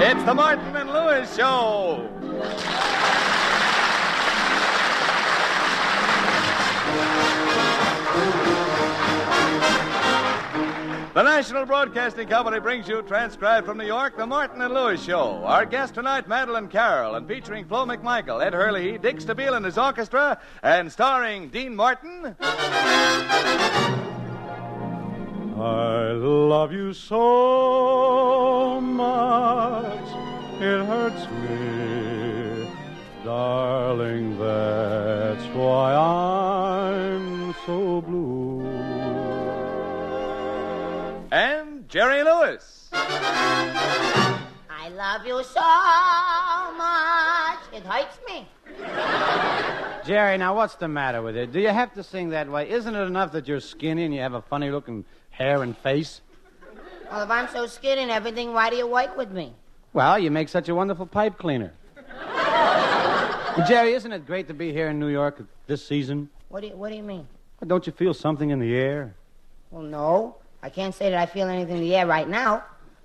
It's the Martin and Lewis Show. The National Broadcasting Company brings you, transcribed from New York, the Martin and Lewis Show. Our guest tonight, Madeleine Carroll, and featuring Flo McMichael, Ed Hurley, Dick Stabile and his orchestra, and starring Dean Martin. I love you so much, it hurts me, darling, that's why I'm so blue. And Jerry Lewis. I love you so much, it hurts me. Jerry, now what's the matter with you? Do you have to sing that way? Isn't it enough that you're skinny and you have a funny-looking hair and face? Well, if I'm so skinny and everything, why do you work with me? Well, you make such a wonderful pipe cleaner. Jerry, isn't it great to be here in New York this season? What do you mean? Well, don't you feel something in the air? Well, no. I can't say that I feel anything in the air right now,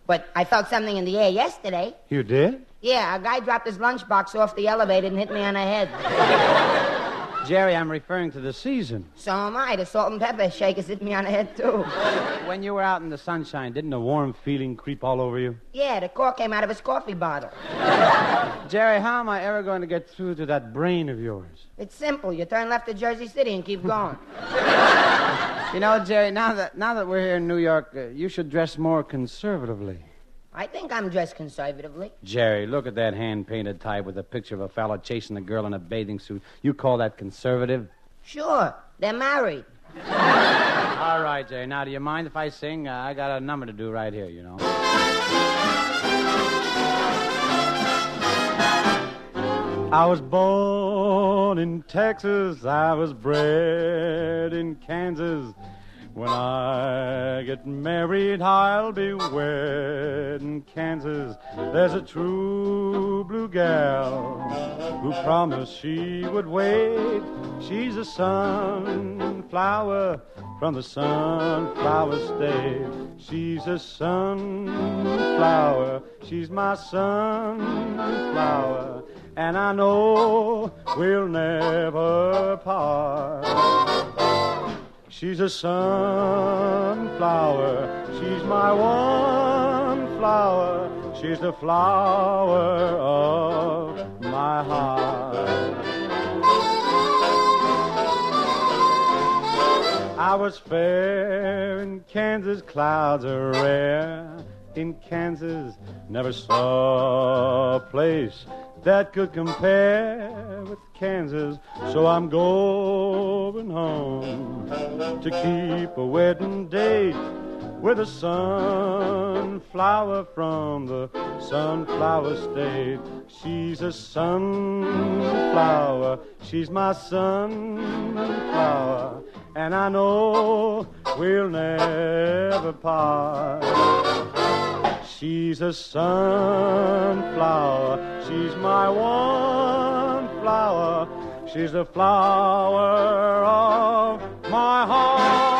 but I felt something in the air yesterday. You did? Yeah, a guy dropped his lunchbox off the elevator and hit me on the head. Jerry, I'm referring to the season. So am I. The salt and pepper shakers hit me on the head, too. When you were out in the sunshine, didn't a warm feeling creep all over you? Yeah, the cork came out of his coffee bottle. Jerry, how am I ever going to get through to that brain of yours? It's simple. You turn left to Jersey City and keep going. You know, Jerry, now that we're here in New York, you should dress more conservatively. I think I'm dressed conservatively. Jerry, look at that hand-painted tie with a picture of a fellow chasing a girl in a bathing suit. You call that conservative? Sure. They're married. All right, Jerry. Now, do you mind if I sing? I got a number to do right here, you know. I was born in Texas. I was bred in Kansas. When I get married, I'll be wed in Kansas. There's a true blue gal who promised she would wait. She's a sunflower from the sunflower state. She's a sunflower. She's my sunflower. And I know we'll never part. She's a sunflower, she's my one flower, she's the flower of my heart. I was fair in Kansas, clouds are rare. In Kansas, never saw a place that could compare with Kansas, so I'm going home to keep a wedding date with a sunflower from the sunflower state. She's a sunflower, she's my sunflower, and I know we'll never part. She's a sunflower, she's my one flower, she's the flower of my heart.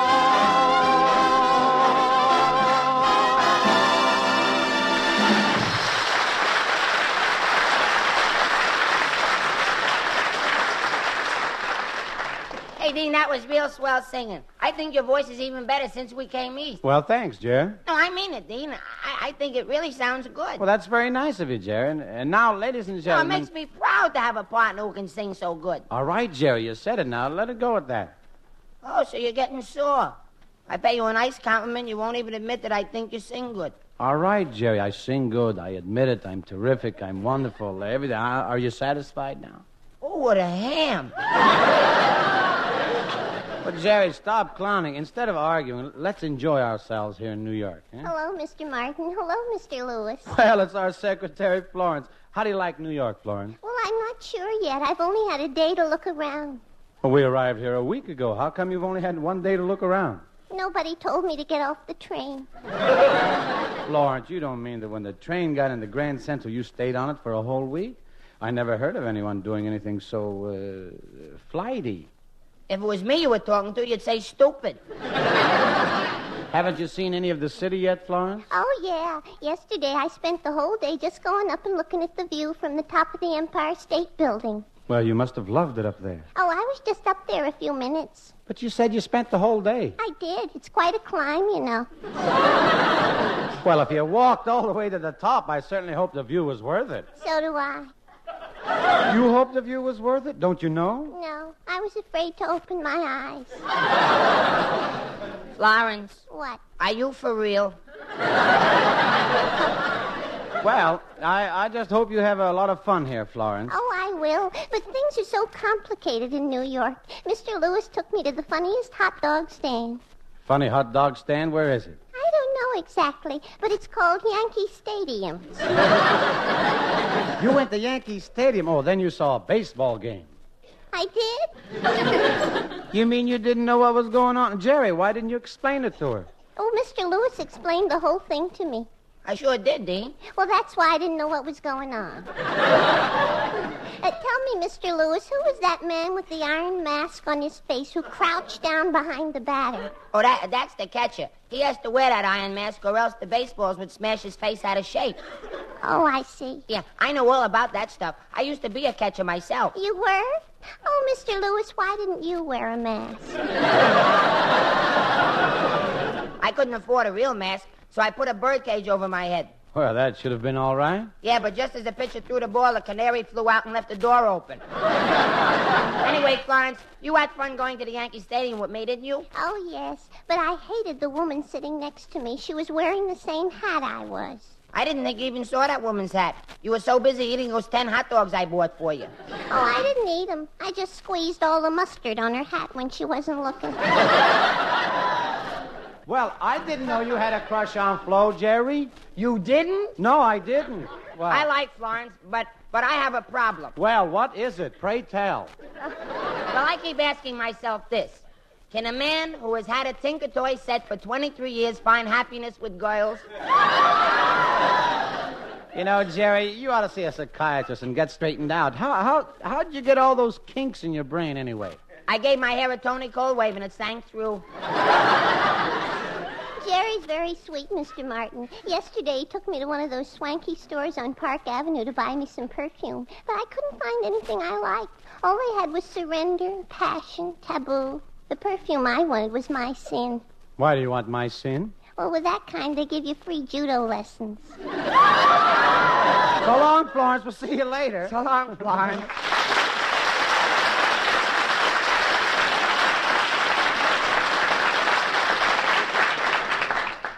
Hey, Dean, that was real swell singing. I think your voice is even better since we came east. Well, thanks, Jerry. No, I mean it, Dean. I think it really sounds good. Well, that's very nice of you, Jerry. And now, ladies and gentlemen... No, it makes me proud to have a partner who can sing so good. All right, Jerry, you said it now. Let it go at that. Oh, so you're getting sore. I pay you a nice compliment. You won't even admit that I think you sing good. All right, Jerry, I sing good. I admit it. I'm terrific. I'm wonderful. Everything. Are you satisfied now? Oh, what a ham. But, Jerry, stop clowning. Instead of arguing, let's enjoy ourselves here in New York. Eh? Hello, Mr. Martin. Hello, Mr. Lewis. Well, it's our secretary, Florence. How do you like New York, Florence? Well, I'm not sure yet. I've only had a day to look around. Well, we arrived here a week ago. How come you've only had one day to look around? Nobody told me to get off the train. Florence, you don't mean that when the train got into Grand Central, you stayed on it for a whole week? I never heard of anyone doing anything so, flighty. If it was me you were talking to, you'd say stupid. Haven't you seen any of the city yet, Florence? Oh, yeah. Yesterday I spent the whole day just going up and looking at the view from the top of the Empire State Building. Well, you must have loved it up there. Oh, I was just up there a few minutes. But you said you spent the whole day. I did. It's quite a climb, you know. Well, if you walked all the way to the top, I certainly hope the view was worth it. So do I. You hope the view was worth it? Don't you know? No, I was afraid to open my eyes. Florence, What? are you for real? Well, I just hope you have a lot of fun here, Florence. Oh, I will. But things are so complicated in New York. Mr. Lewis took me to the funniest hot dog stand. Funny hot dog stand? Where is it? I don't know exactly, but it's called Yankee Stadium. You went to Yankee Stadium. Oh, then you saw a baseball game. I did? You mean you didn't know what was going on? Jerry, why didn't you explain it to her? Oh, Mr. Lewis explained the whole thing to me. I sure did, Dean. Well, that's why I didn't know what was going on. Tell me, Mr. Lewis, who was that man with the iron mask on his face who crouched down behind the batter? Oh, that's the catcher. He has to wear that iron mask or else the baseballs would smash his face out of shape. Oh, I see. Yeah, I know all about that stuff. I used to be a catcher myself. You were? Oh, Mr. Lewis, why didn't you wear a mask? I couldn't afford a real mask, so I put a birdcage over my head. Well, that should have been all right. Yeah, but just as the pitcher threw the ball, the canary flew out and left the door open. Anyway, Florence, you had fun going to the Yankee Stadium with me, didn't you? Oh, yes, but I hated the woman sitting next to me. She was wearing the same hat I was. I didn't think you even saw that woman's hat. You were so busy eating those 10 hot dogs I bought for you. Oh, I didn't eat them. I just squeezed all the mustard on her hat when she wasn't looking. Well, I didn't know you had a crush on Flo, Jerry. You didn't? No, I didn't. Well, I like Florence, but I have a problem. Well, what is it? Pray tell. Well, I keep asking myself this. Can a man who has had a Tinker Toy set for 23 years find happiness with girls? You know, Jerry, you ought to see a psychiatrist and get straightened out. How'd you get all those kinks in your brain anyway? I gave my hair a Tony Cold wave and it sank through. Jerry's very sweet, Mr. Martin. Yesterday, he took me to one of those swanky stores on Park Avenue to buy me some perfume. But I couldn't find anything I liked. All they had was surrender, passion, taboo. The perfume I wanted was My Sin. Why do you want My Sin? Well, with that kind, they give you free judo lessons. So long, Florence. We'll see you later. So long, Florence.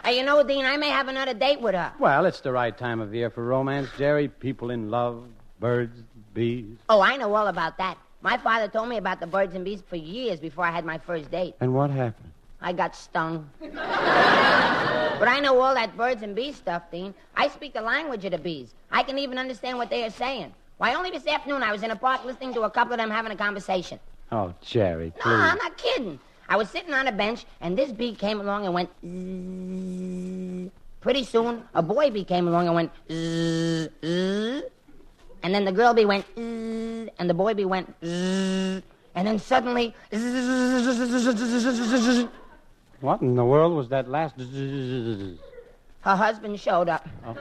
Hey, you know, Dean, I may have another date with her. Well, it's the right time of year for romance, Jerry. People in love, birds, bees. Oh, I know all about that. My father told me about the birds and bees for years before I had my first date. And what happened? I got stung. But I know all that birds and bees stuff, Dean. I speak the language of the bees. I can even understand what they are saying. Why, only this afternoon I was in a park listening to a couple of them having a conversation. Oh, Jerry, please. No, I'm not kidding. I was sitting on a bench, and this bee came along and went zzz. Pretty soon, a boy bee came along and went zzz, zzz. And then the girl bee went zzz, and the boy bee went zzz. And then suddenly... zzz. What in the world was that last... Her husband showed up. Oh.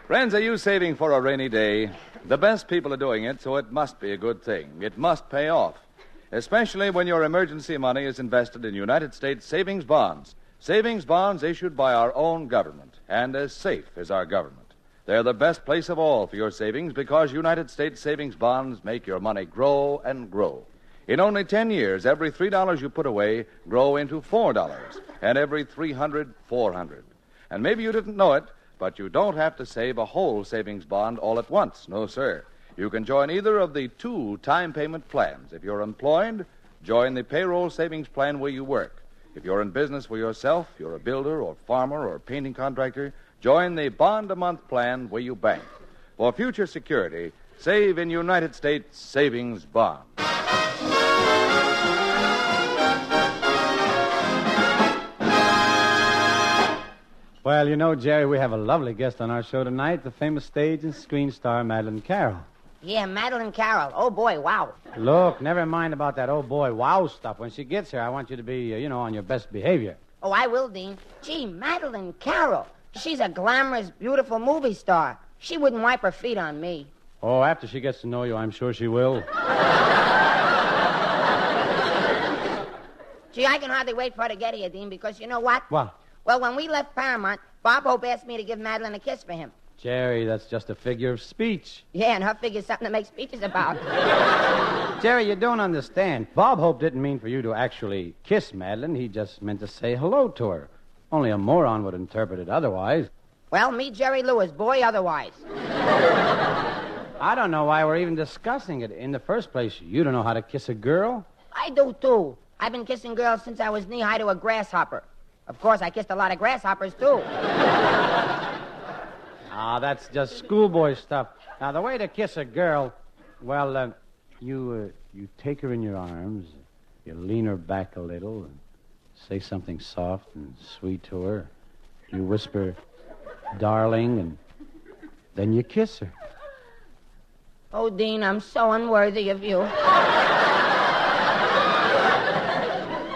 Friends, are you saving for a rainy day? The best people are doing it, so it must be a good thing. It must pay off, especially when your emergency money is invested in United States savings bonds. Savings bonds issued by our own government, and as safe as our government. They're the best place of all for your savings because United States savings bonds make your money grow and grow. In only 10 years, every $3 you put away grow into $4, and every $300, $400. And maybe you didn't know it, but you don't have to save a whole savings bond all at once. No, sir. You can join either of the 2 time payment plans. If you're employed, join the payroll savings plan where you work. If you're in business for yourself, you're a builder or farmer or painting contractor, join the bond-a-month plan where you bank. For future security, save in United States savings bonds. Well, you know, Jerry, we have a lovely guest on our show tonight, the famous stage and screen star Madeleine Carroll. Yeah, Madeleine Carroll. Oh, boy, wow. Look, never mind about that oh boy wow stuff. When she gets here, I want you to be, on your best behavior. Oh, I will, Dean. Gee, Madeleine Carroll. She's a glamorous, beautiful movie star. She wouldn't wipe her feet on me. Oh, after she gets to know you, I'm sure she will. Gee, I can hardly wait for her to get here, Dean, because you know what? What? Well, when we left Paramount, Bob Hope asked me to give Madeleine a kiss for him. Jerry, that's just a figure of speech. Yeah, and her figure's something to make speeches about. Jerry, you don't understand. Bob Hope didn't mean for you to actually kiss Madeleine. He just meant to say hello to her. Only a moron would interpret it otherwise. Well, me, Jerry Lewis, boy, otherwise. I don't know why we're even discussing it. In the first place, you don't know how to kiss a girl? I do, too. I've been kissing girls since I was knee-high to a grasshopper. Of course, I kissed a lot of grasshoppers, too. Ah, that's just schoolboy stuff. Now, the way to kiss a girl, well, you take her in your arms, you lean her back a little, and say something soft and sweet to her. You whisper, darling, and then you kiss her. Oh, Dean, I'm so unworthy of you.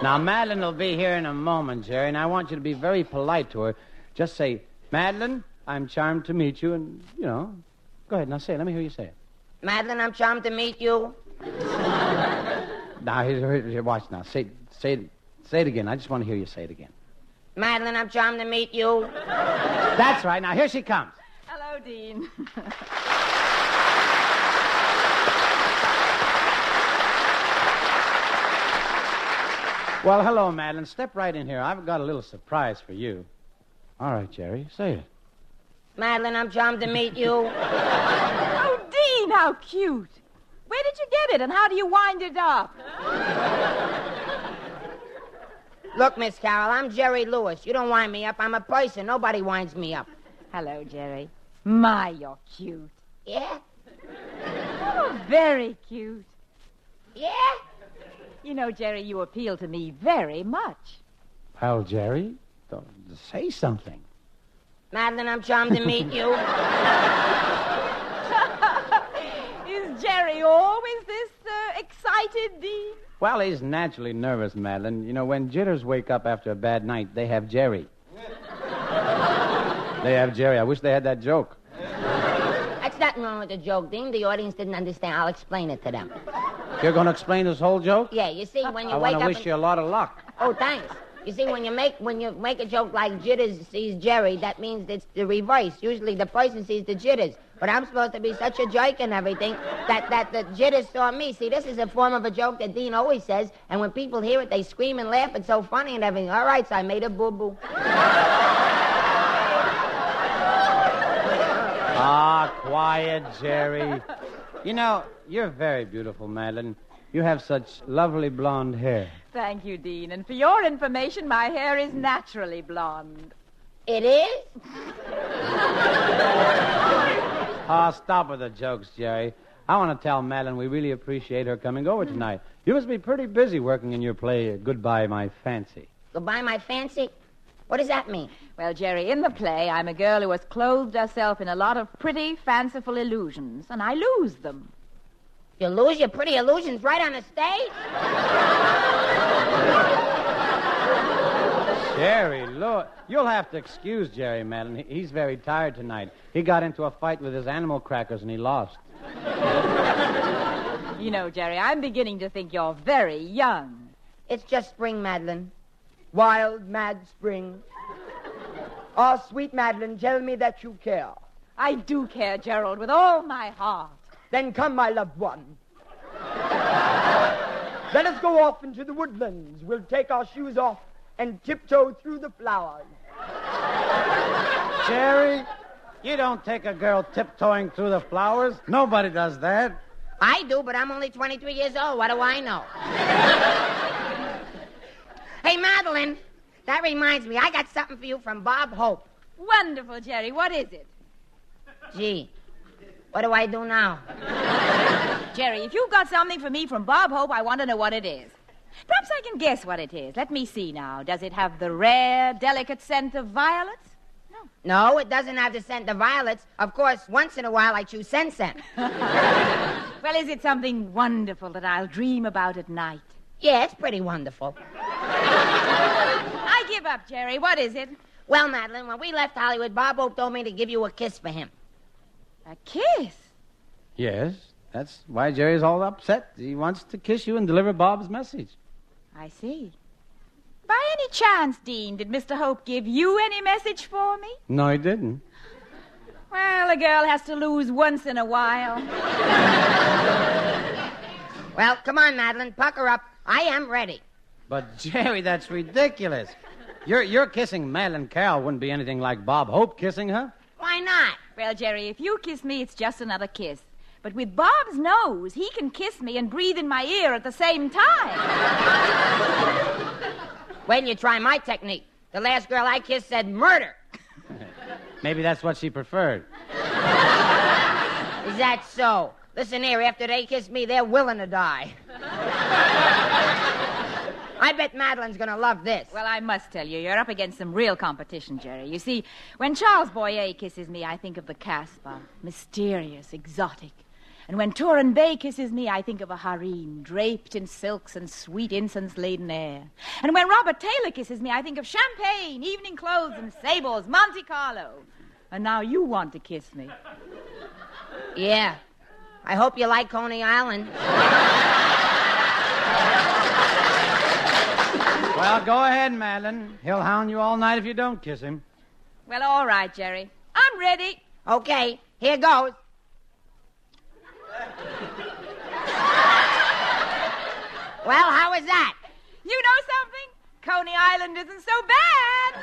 Now, Madeleine will be here in a moment, Jerry, and I want you to be very polite to her. Just say, Madeleine, I'm charmed to meet you, and, go ahead, now say it. Let me hear you say it. Madeleine, I'm charmed to meet you. Now, here, watch now. Say it again. I just want to hear you say it again. Madeleine, I'm charmed to meet you. That's right. Now, here she comes. Hello, Dean. Well, hello, Madeleine. Step right in here. I've got a little surprise for you. All right, Jerry, say it. Madeleine, I'm charmed to meet you. Oh, Dean, how cute. Where did you get it, and how do you wind it up? Look, Miss Carroll, I'm Jerry Lewis. You don't wind me up. I'm a person. Nobody winds me up. Hello, Jerry. My, you're cute. Yeah? Oh, very cute. Yeah? You know, Jerry, you appeal to me very much. Well, Jerry, say something. Madeleine, I'm charmed to meet you. Is Jerry always this excited, Dean? Well, he's naturally nervous, Madeleine. You know, when jitters wake up after a bad night, they have Jerry. They have Jerry. I wish they had that joke. That's nothing wrong with the joke, Dean. The audience didn't understand. I'll explain it to them. You're going to explain this whole joke? Yeah, you see, when you I wake want up... to wish you a lot of luck. Oh, thanks. You see, when you make a joke like Jitters sees Jerry, that means it's the reverse. Usually the person sees the Jitters. But I'm supposed to be such a jerk and everything that the Jitters saw me. See, this is a form of a joke that Dean always says, and when people hear it, they scream and laugh. It's so funny and everything. All right, so I made a boo-boo. Ah, quiet, Jerry. You know, you're very beautiful, Madeleine. You have such lovely blonde hair. Thank you, Dean. And for your information, my hair is naturally blonde. It is? Ah, stop with the jokes, Jerry. I want to tell Madeleine we really appreciate her coming over tonight. You must be pretty busy working in your play, Goodbye, My Fancy. Goodbye, my fancy? What does that mean? Well, Jerry, in the play, I'm a girl who has clothed herself in a lot of pretty, fanciful illusions, and I lose them. You lose your pretty illusions right on the stage? Jerry, look, you'll have to excuse Jerry, Madeleine. He's very tired tonight. He got into a fight with his animal crackers and he lost. You know, Jerry, I'm beginning to think you're very young. It's just spring, Madeleine. Wild, mad spring. Oh, sweet Madeleine, tell me that you care. I do care, Gerald, with all my heart. Then come, my loved one. Let us go off into the woodlands. We'll take our shoes off and tiptoe through the flowers. Jerry, you don't take a girl tiptoeing through the flowers. Nobody does that. I do, but I'm only 23 years old. What do I know? Hey, Madeleine, that reminds me. I got something for you from Bob Hope. Wonderful, Jerry. What is it? Gee, what do I do now? Jerry, if you've got something for me from Bob Hope, I want to know what it is. Perhaps I can guess what it is. Let me see now. Does it have the rare, delicate scent of violets? No, it doesn't have the scent of violets. Of course, once in a while I choose scent. Well, is it something wonderful that I'll dream about at night? Yeah, it's pretty wonderful. I give up, Jerry. What is it? Well, Madeleine, when we left Hollywood, Bob Hope told me to give you a kiss for him. A kiss? Yes, that's why Jerry's all upset. He wants to kiss you and deliver Bob's message. I see. By any chance, Dean, did Mr. Hope give you any message for me? No, he didn't. Well, a girl has to lose once in a while. Well, come on, Madeleine, pucker up. I am ready. But, Jerry, that's ridiculous. Your kissing Madeleine Carroll wouldn't be anything like Bob Hope kissing her. Why not? Well, Jerry, if you kiss me, it's just another kiss. But with Bob's nose, he can kiss me and breathe in my ear at the same time. Wait till you try my technique. The last girl I kissed said murder. Maybe that's what she preferred. Is that so? Listen here, after they kiss me, they're willing to die. I bet Madeleine's going to love this. Well, I must tell you, you're up against some real competition, Jerry. You see, when Charles Boyer kisses me, I think of the Casbah, mysterious, exotic. And when Turin Bey kisses me, I think of a harem, draped in silks and sweet incense-laden air. And when Robert Taylor kisses me, I think of champagne, evening clothes, and sables, Monte Carlo. And now you want to kiss me. Yeah. I hope you like Coney Island. Well, go ahead, Madeleine. He'll hound you all night if you don't kiss him. Well, all right, Jerry. I'm ready. Okay, here goes. Well, how was that? You know something? Coney Island isn't so bad.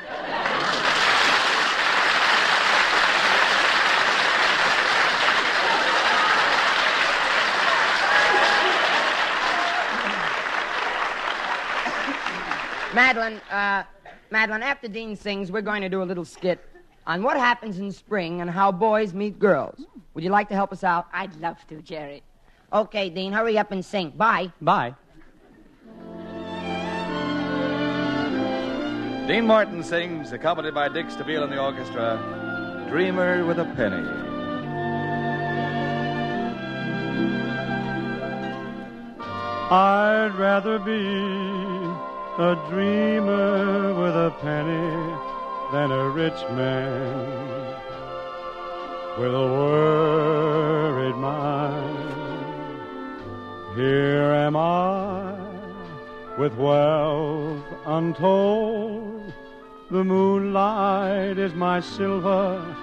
Madeleine, after Dean sings, we're going to do a little skit on what happens in spring and how boys meet girls. Would you like to help us out? I'd love to, Jerry. Okay, Dean, hurry up and sing. Bye. Bye. Dean Martin sings, accompanied by Dick Stabile and the orchestra, Dreamer with a Penny. I'd rather be a dreamer with a penny than a rich man with a worried mind. Here am I with wealth untold. The moonlight is my silver,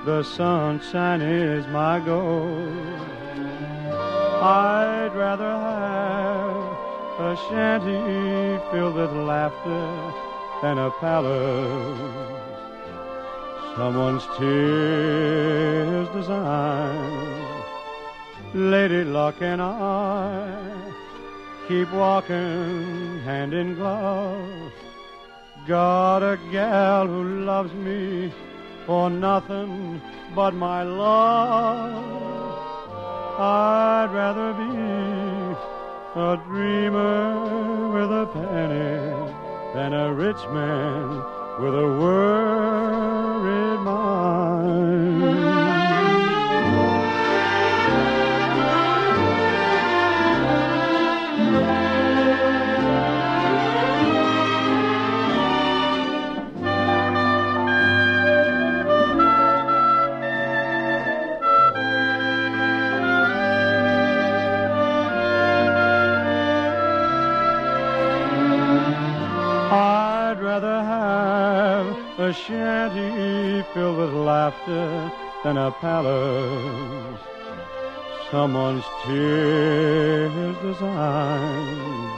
the sunshine is my gold. I'd rather have a shanty filled with laughter than a palace someone's tears design. Lady Luck and I keep walking hand in glove. Got a gal who loves me for nothing but my love. I'd rather be a dreamer with a penny than a rich man with a worried mind. I'd rather have a shanty filled with laughter than a palace someone's tears design.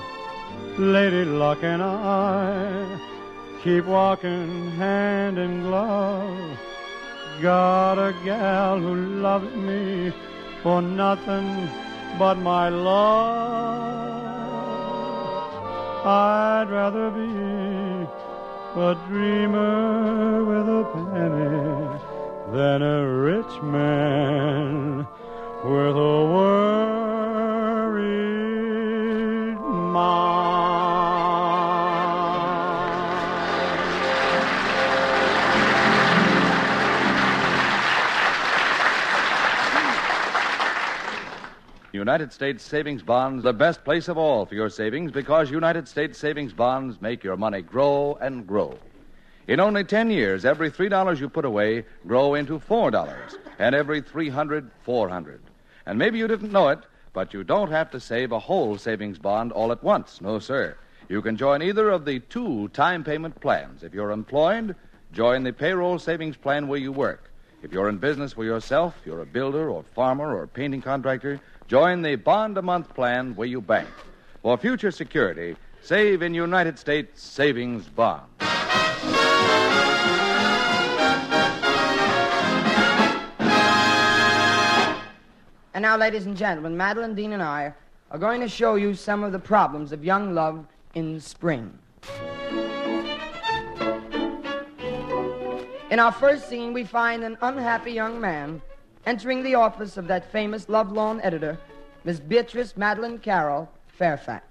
Lady Luck and I keep walking hand in glove. Got a gal who loves me for nothing but my love. I'd rather be a dreamer with a penny than a rich man with a worried mind. United States savings bonds, the best place of all for your savings because United States savings bonds make your money grow and grow. In only 10 years, every $3 you put away grow into $4, and every $300, $400. And maybe you didn't know it, but you don't have to save a whole savings bond all at once. No, sir. You can join either of the 2 time payment plans. If you're employed, join the payroll savings plan where you work. If you're in business for yourself, you're a builder or farmer or painting contractor, join the bond-a-month plan where you bank. For future security, save in United States savings bonds. And now, ladies and gentlemen, Madeleine, Dean, and I are going to show you some of the problems of young love in spring. In our first scene, we find an unhappy young man entering the office of that famous lovelorn editor, Miss Beatrice Madeleine Carroll, Fairfax.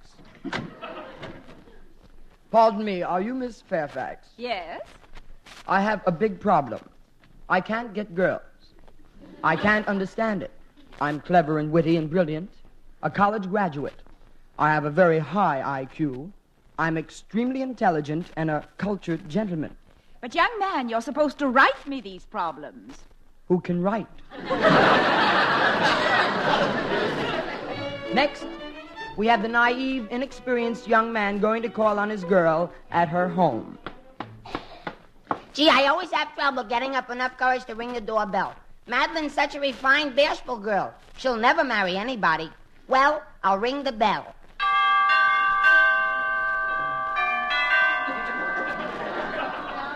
Pardon me, are you Miss Fairfax? Yes? I have a big problem. I can't get girls. I can't understand it. I'm clever and witty and brilliant, a college graduate. I have a very high IQ. I'm extremely intelligent and a cultured gentleman. But, young man, you're supposed to write me these problems. Who can write? Next, we have the naive, inexperienced young man going to call on his girl at her home. Gee, I always have trouble getting up enough courage to ring the doorbell. Madeleine's such a refined, bashful girl. She'll never marry anybody. Well, I'll ring the bell.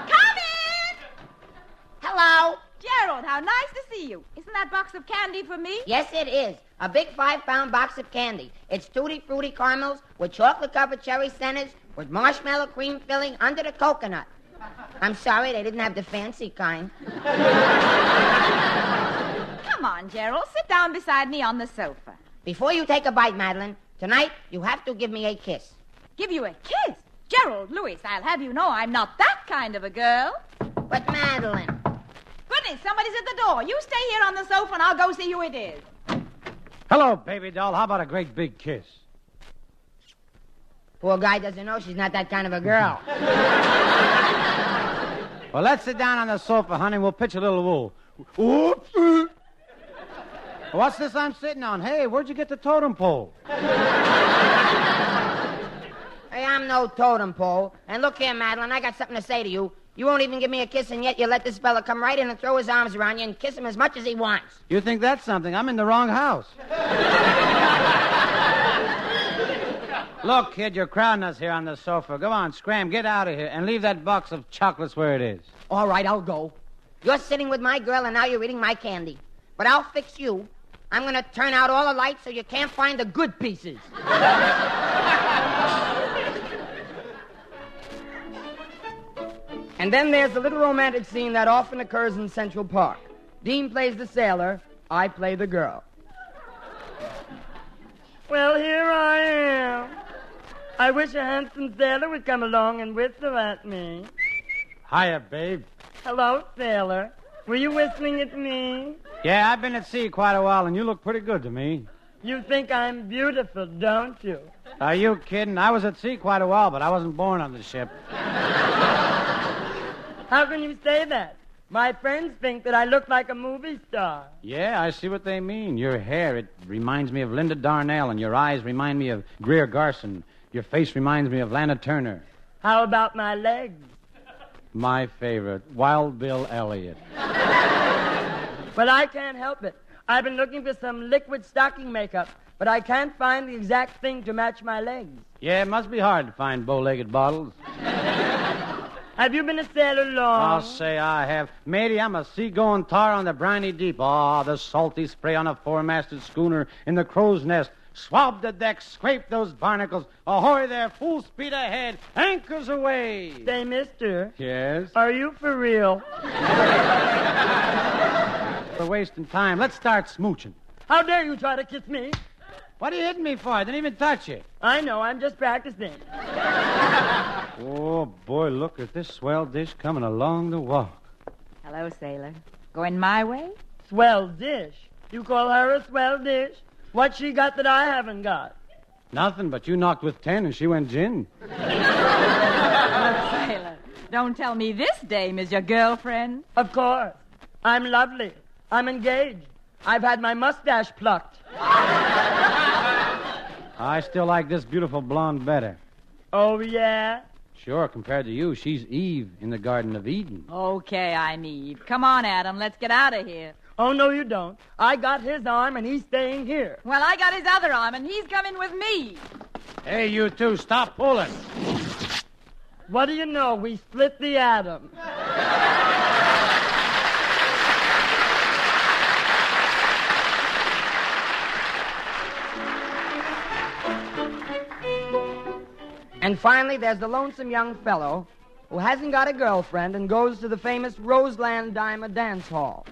Come in! Hello? Gerald, how nice to see you. Isn't that box of candy for me? Yes, it is. A big 5-pound box of candy. It's tutti frutti caramels with chocolate-covered cherry centers with marshmallow cream filling under the coconut. I'm sorry they didn't have the fancy kind. Come on, Gerald. Sit down beside me on the sofa. Before you take a bite, Madeleine, tonight you have to give me a kiss. Give you a kiss? Gerald Lewis, I'll have you know I'm not that kind of a girl. But, Madeleine... Goodness, somebody's at the door. You stay here on the sofa and I'll go see who it is. Hello, baby doll. How about a great big kiss? Poor guy doesn't know she's not that kind of a girl. Well, let's sit down on the sofa, honey. We'll pitch a little wool. Oops. What's this I'm sitting on? Hey, where'd you get the totem pole? Hey, I'm no totem pole. And look here, Madeleine, I got something to say to you. You won't even give me a kiss, and yet you let this fella come right in and throw his arms around you and kiss him as much as he wants. You think that's something? I'm in the wrong house. Look, kid, you're crowding us here on the sofa. Go on, scram, get out of here, and leave that box of chocolates where it is. All right, I'll go. You're sitting with my girl, and now you're eating my candy. But I'll fix you. I'm going to turn out all the lights so you can't find the good pieces. And then there's the little romantic scene that often occurs in Central Park. Dean plays the sailor, I play the girl. Well, here I am. I wish a handsome sailor would come along and whistle at me. Hiya, babe. Hello, sailor. Were you whistling at me? Yeah, I've been at sea quite a while, and you look pretty good to me. You think I'm beautiful, don't you? Are you kidding? I was at sea quite a while, but I wasn't born on the ship. How can you say that? My friends think that I look like a movie star. Yeah, I see what they mean. Your hair, it reminds me of Linda Darnell, and your eyes remind me of Greer Garson. Your face reminds me of Lana Turner. How about my legs? My favorite, Wild Bill Elliott. Well, I can't help it. I've been looking for some liquid stocking makeup, but I can't find the exact thing to match my legs. Yeah, it must be hard to find bow-legged bottles. Have you been a sailor long? I'll say I have. Matey, I'm a sea-going tar on the briny deep. Oh, the salty spray on a four-masted schooner in the crow's nest. Swab the deck, scrape those barnacles. Ahoy there, full speed ahead, anchors away. Say, mister. Yes? Are you for real? We're wasting time. Let's start smooching. How dare you try to kiss me? What are you hitting me for? I didn't even touch you. I know, I'm just practicing. Oh, boy, look at this swell dish coming along the walk. Hello, sailor. Going my way? Swell dish? You call her a swell dish? What she got that I haven't got? Nothing, but you knocked with 10 and she went gin. Sailor, don't tell me this dame is your girlfriend. Of course. I'm lovely. I'm engaged. I've had my mustache plucked. I still like this beautiful blonde better. Oh, yeah? Sure, compared to you, she's Eve in the Garden of Eden. Okay, I'm Eve. Come on, Adam, let's get out of here. Oh, no, you don't. I got his arm, and he's staying here. Well, I got his other arm, and he's coming with me. Hey, you two, stop pulling. What do you know? We split the atom. And finally, there's the lonesome young fellow who hasn't got a girlfriend and goes to the famous Roseland Dime Dance Hall.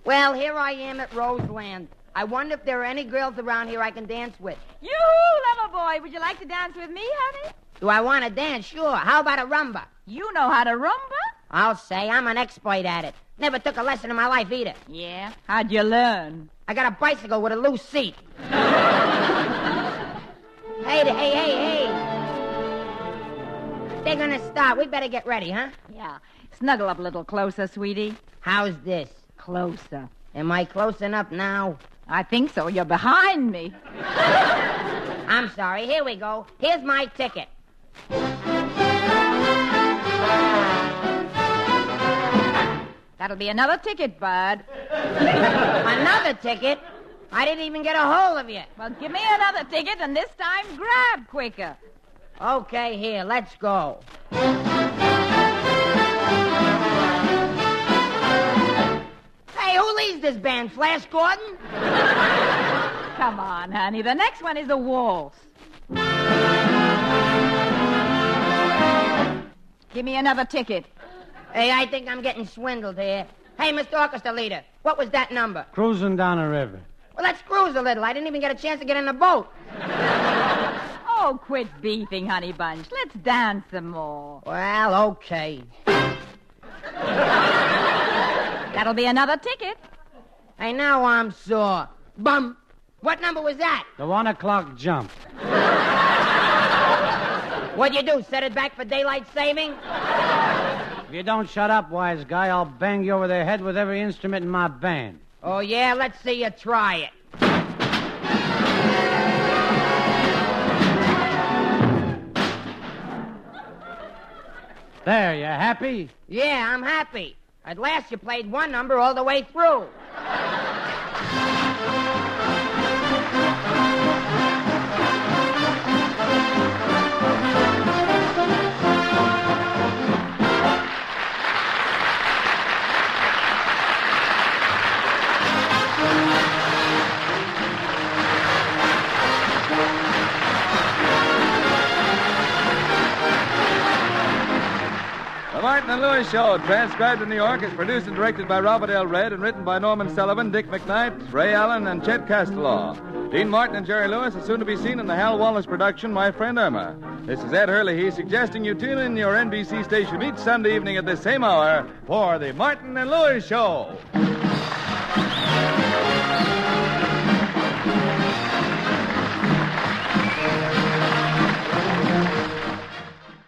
Well, here I am at Roseland. I wonder if there are any girls around here I can dance with. Yoo-hoo, lover boy. Would you like to dance with me, honey? Do I want to dance? Sure. How about a rumba? You know how to rumba? I'll say. I'm an expert at it. Never took a lesson in my life either. Yeah? How'd you learn? I got a bicycle with a loose seat. Hey. They're gonna start. We better get ready, huh? Yeah. Snuggle up a little closer, sweetie. How's this? Closer. Am I close enough now? I think so. You're behind me. I'm sorry. Here we go. Here's my ticket. That'll be another ticket, bud. Another ticket? I didn't even get a hold of you. Well, give me another ticket, and this time grab quicker. Okay, here, let's go. Hey, who leads this band, Flash Gordon? Come on, honey. The next one is a waltz. Give me another ticket. Hey, I think I'm getting swindled here. Hey, Mr. Orchestra Leader, what was that number? Cruising down a river. Well, let's cruise a little. I didn't even get a chance to get in the boat. Oh, quit beefing, honey bunch. Let's dance some more. Well, okay. That'll be another ticket. Hey, now I'm sore. Bum. What number was that? The 1 o'clock jump. What'd you do, set it back for daylight saving? If you don't shut up, wise guy, I'll bang you over the head with every instrument in my band. Oh, yeah? Let's see you try it. There, you happy? Yeah, I'm happy. At last you played one number all the way through. The Martin and Lewis Show, transcribed in New York, is produced and directed by Robert L. Red and written by Norman Sullivan, Dick McKnight, Ray Allen, and Chet Castellaw. Dean Martin and Jerry Lewis are soon to be seen in the Hal Wallace production, My Friend Irma. This is Ed Hurley, suggesting you tune in your NBC station each Sunday evening at the same hour for the Martin and Lewis Show.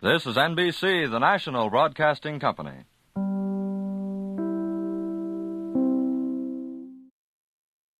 This is NBC, the national broadcasting company.